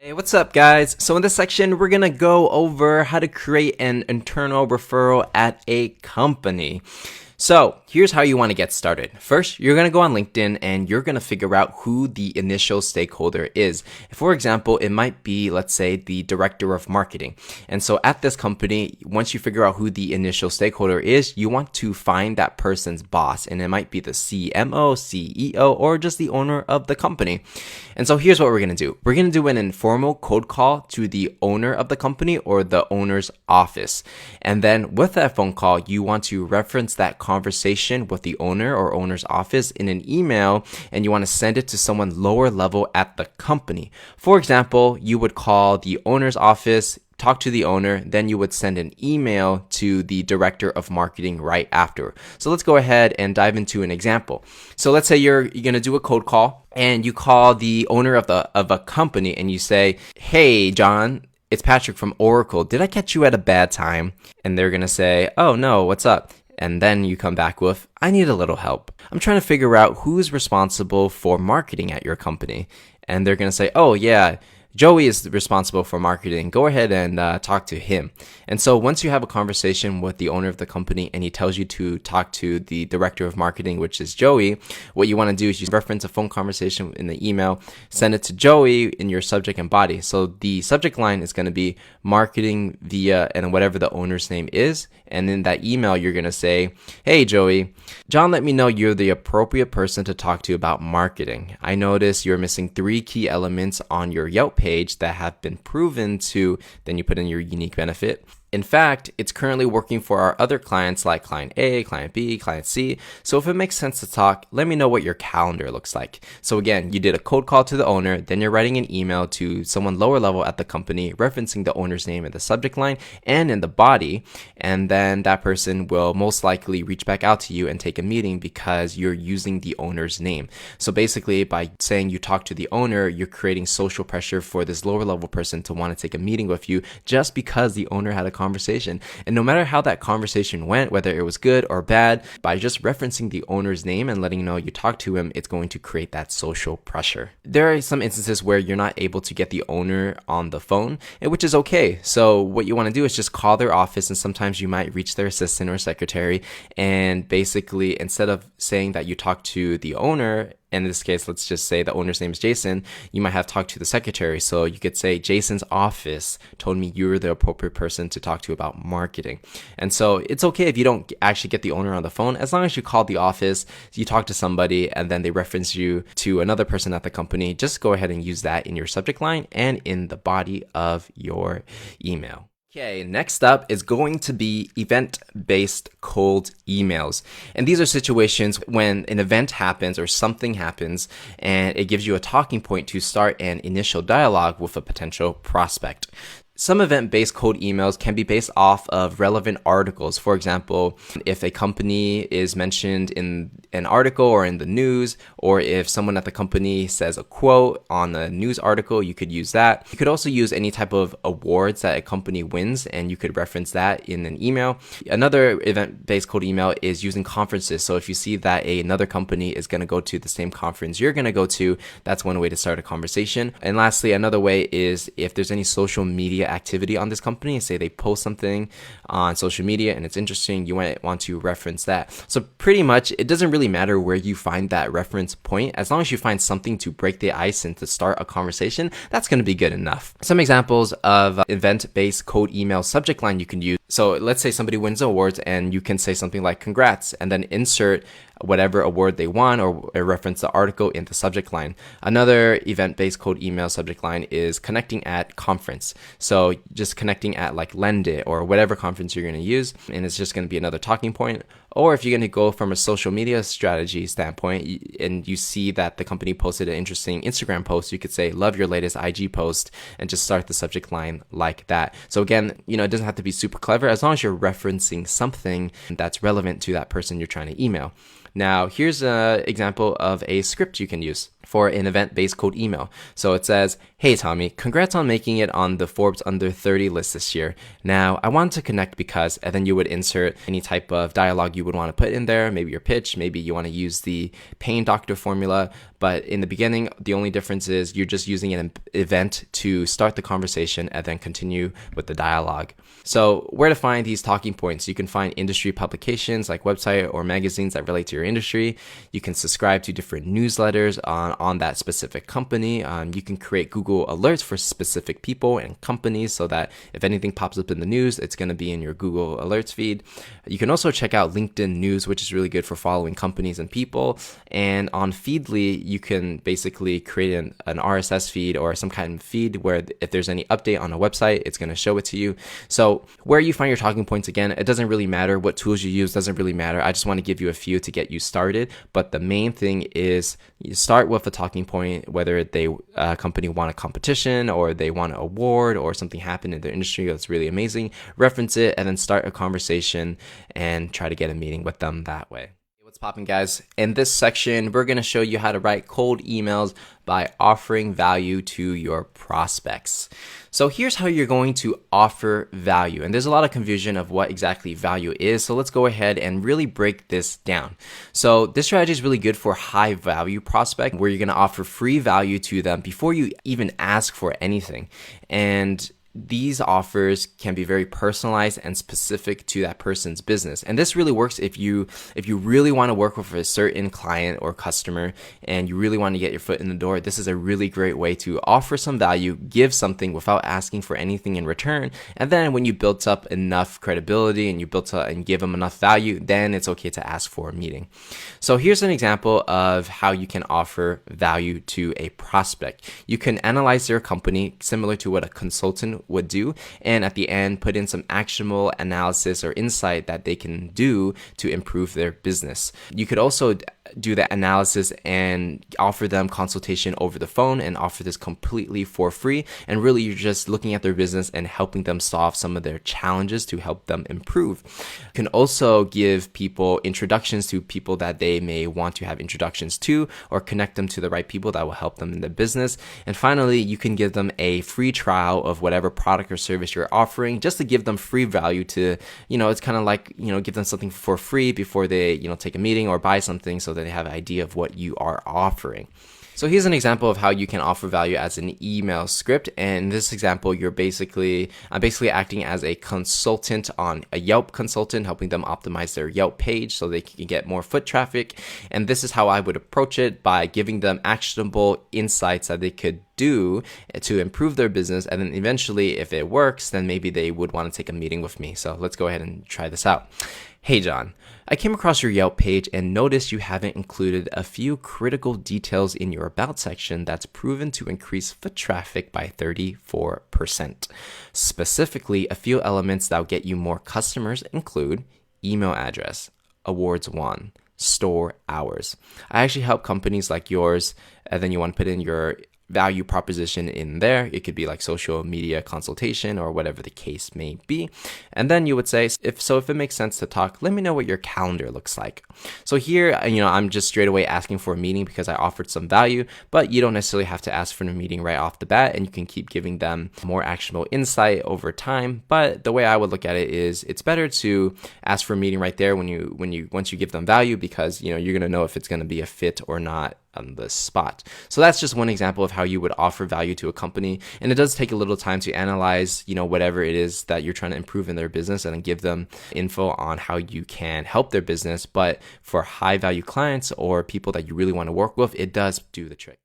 Hey, what's up, guys? So in this section, we're gonna go over how to create an internal referral at a company. So here's how you want to get started. First, you're going to go on LinkedIn and you're going to figure out who the initial stakeholder is. For example, it might be, let's say, the director of marketing. And so at this company, once you figure out who the initial stakeholder is, you want to find that person's boss. And it might be the CMO, CEO, or just the owner of the company. And so here's what we're going to do. We're going to do an informal cold call to the owner of the company or the owner's office. And then with that phone call, you want to reference that conversation with the owner or owner's office in an email, and you want to send it to someone lower level at the company. For example, you would call the owner's office, talk to the owner, then you would send an email to the director of marketing right after. So let's go ahead and dive into an example. So let's say you're going to do a cold call and you call the owner of a company and you say, "Hey, John, it's Patrick from Oracle. Did I catch you at a bad time?" And they're going to say, "Oh no, what's up?" And then you come back with, "I need a little help. I'm trying to figure out who's responsible for marketing at your company." And they're going to say, "Oh yeah, Joey is responsible for marketing. Go ahead and talk to him." And so once you have a conversation with the owner of the company and he tells you to talk to the director of marketing, which is Joey, what you want to do is you reference a phone conversation in the email, send it to Joey in your subject and body. So the subject line is going to be marketing via and whatever the owner's name is. And in that email, you're going to say, "Hey, Joey, John let me know you're the appropriate person to talk to about marketing. I noticed you're missing 3 key elements on your Yelp page that have been proven to," then you put in your unique benefit. "In fact, it's currently working for our other clients like client A, client B, client C. So if it makes sense to talk, let me know what your calendar looks like." So again, you did a cold call to the owner, then you're writing an email to someone lower level at the company, referencing the owner's name in the subject line and in the body. And then that person will most likely reach back out to you and take a meeting because you're using the owner's name. So basically, by saying you talk to the owner, you're creating social pressure for this lower level person to want to take a meeting with you just because the owner had a conversation. And no matter how that conversation went, whether it was good or bad, by just referencing the owner's name and letting you know you talked to him, it's going to create that social pressure. There are some instances where you're not able to get the owner on the phone, which is okay. So what you want to do is just call their office, and sometimes you might reach their assistant or secretary, and basically instead of saying that you talked to the owner, in this case, let's just say the owner's name is Jason, you might have talked to the secretary. So you could say, "Jason's office told me you're the appropriate person to talk to about marketing." And so it's okay if you don't actually get the owner on the phone, as long as you call the office, you talk to somebody, and then they reference you to another person at the company. Just go ahead and use that in your subject line and in the body of your email. Okay, next up is going to be event-based cold emails. And these are situations when an event happens or something happens and it gives you a talking point to start an initial dialogue with a potential prospect. Some event-based cold emails can be based off of relevant articles. For example, if a company is mentioned in an article or in the news, or if someone at the company says a quote on a news article, you could use that. You could also use any type of awards that a company wins, and you could reference that in an email. Another event-based cold email is using conferences. So if you see that another company is going to go to the same conference you're going to go to, that's one way to start a conversation. And lastly, another way is if there's any social media activity on this company, say they post something on social media and it's interesting, you might want to reference that. So pretty much it doesn't really matter where you find that reference point. As long as you find something to break the ice and to start a conversation, that's going to be good enough. Some examples of event-based cold email subject line you can use. So let's say somebody wins awards and you can say something like "congrats" and then insert whatever award they won or reference the article in the subject line. Another event-based cold email subject line is "connecting at conference." So just connecting at like Lendit or whatever conference you're going to use, and it's just going to be another talking point. Or if you're going to go from a social media strategy standpoint and you see that the company posted an interesting Instagram post, you could say "love your latest IG post" and just start the subject line like that. So again, it doesn't have to be super clever as long as you're referencing something that's relevant to that person you're trying to email. Now, here's an example of a script you can use for an event-based cold email. So it says, "Hey Tommy, congrats on making it on the Forbes Under 30 list this year. Now, I wanted to connect because," and then you would insert any type of dialogue you would want to put in there, maybe your pitch, maybe you want to use the pain doctor formula. But in the beginning, the only difference is you're just using an event to start the conversation and then continue with the dialogue. So where to find these talking points? You can find industry publications like website or magazines that relate to your industry. You can subscribe to different newsletters on that specific company. You can create Google alerts for specific people and companies so that if anything pops up in the news, it's going to be in your Google alerts feed. You can also check out LinkedIn News, which is really good for following companies and people. And on Feedly, you can basically create an RSS feed or some kind of feed where if there's any update on a website, it's going to show it to you. So where you find your talking points, again, it doesn't really matter. What tools you use doesn't really matter. I just want to give you a few to get you started. But the main thing is you start with a talking point, whether a company won a competition or they won an award or something happened in their industry that's really amazing. Reference it and then start a conversation and try to get a meeting with them that way. What's poppin', guys? In this section, we're going to show you how to write cold emails by offering value to your prospects. So here's how you're going to offer value. And there's a lot of confusion of what exactly value is. So let's go ahead and really break this down. So this strategy is really good for high value prospect where you're going to offer free value to them before you even ask for anything. And these offers can be very personalized and specific to that person's business. And this really works if you really want to work with a certain client or customer and you really want to get your foot in the door. This is a really great way to offer some value, give something without asking for anything in return. And then when you built up enough credibility and you built up and give them enough value, then it's okay to ask for a meeting. So here's an example of how you can offer value to a prospect. You can analyze their company similar to what a consultant would do, and at the end put in some actionable analysis or insight that they can do to improve their business. You could also do that analysis and offer them consultation over the phone and offer this completely for free, and really you're just looking at their business and helping them solve some of their challenges to help them improve. You can also give people introductions to people that they may want to have introductions to, or connect them to the right people that will help them in their business. And finally, you can give them a free trial of whatever product or service you're offering, just to give them free value to, it's kind of like, give them something for free before they, take a meeting or buy something so that they have an idea of what you are offering. So here's an example of how you can offer value as an email script. And in this example, I'm basically acting as a consultant on a Yelp consultant, helping them optimize their Yelp page so they can get more foot traffic. And this is how I would approach it, by giving them actionable insights that they could do to improve their business. And then eventually, if it works, then maybe they would want to take a meeting with me. So let's go ahead and try this out. Hey John, I came across your Yelp page and noticed you haven't included a few critical details in your About section that's proven to increase foot traffic by 34%. Specifically, a few elements that'll get you more customers include email address, awards won, store hours. I actually help companies like yours, and then you want to put in your value proposition in there. It could be like social media consultation or whatever the case may be. And then you would say, if it makes sense to talk, let me know what your calendar looks like. So here, I'm just straight away asking for a meeting because I offered some value, but you don't necessarily have to ask for a meeting right off the bat, and you can keep giving them more actionable insight over time. But the way I would look at it is it's better to ask for a meeting right there once you give them value, because you're going to know if it's going to be a fit or not on the spot. So that's just one example of how you would offer value to a company. And it does take a little time to analyze, whatever it is that you're trying to improve in their business, and give them info on how you can help their business. But for high value clients or people that you really want to work with, it does do the trick.